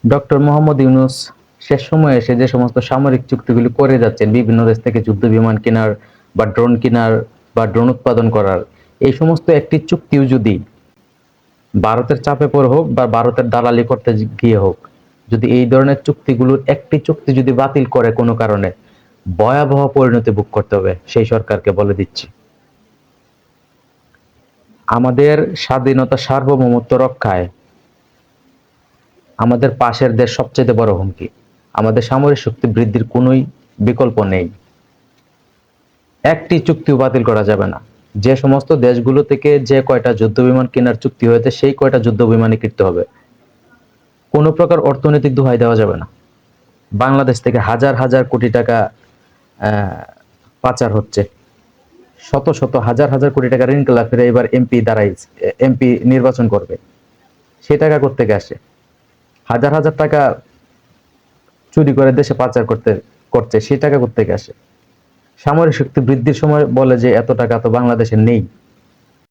Doctor Mohammad Yunus শেষ সময়ে এসে যে সমস্ত সামরিক চুক্তিগুলি করে যাচ্ছেন, বিভিন্ন দেশ থেকে যুদ্ধ বিমান কেনার বা ড্রোন কেনার বা ড্রোন উৎপাদন করার, এই সমস্ত একটি চুক্তিও যদি ভারতের চাপে পড়ে হোক বা ভারতের দালালি করতে গিয়ে হোক, যদি এই ধরনের চুক্তিগুলোর একটি চুক্তি যদি বাতিল করে কোনো কারণে, ভয়াবহ পরিণতি ভোগ করতে হবে সেই সরকারকে, বলে দিচ্ছি। আমাদের স্বাধীনতা সার্বভৌমত্ব রক্ষায় আমাদের পাশের দেশ সবচেয়ে বড় হুমকি। আমাদের সামরিক শক্তি বৃদ্ধির কোনোই বিকল্প নেই। একটি চুক্তিও বাতিল করা যাবে না। যে সমস্ত দেশগুলো থেকে যে কয়টা যুদ্ধ বিমান কেনার চুক্তি হয়েছে, সেই কয়টা যুদ্ধ বিমানই কিনতে হবে। কোনো প্রকার অর্থনৈতিক দোহাই দেওয়া যাবে না। বাংলাদেশ থেকে হাজার হাজার কোটি টাকা পাচার হচ্ছে, শত শত হাজার হাজার কোটি টাকা ঋণ খেলাপিরা এবার এমপি নির্বাচন করবে, সে টাকা কোত্থেকে আসে? হাজার হাজার টাকা চুরি করে দেশে পাচার করছে, সে টাকা কোত্থেকে আসে? সামরিক শক্তি বৃদ্ধির সময় বলে যে এত টাকা তো বাংলাদেশে নেই।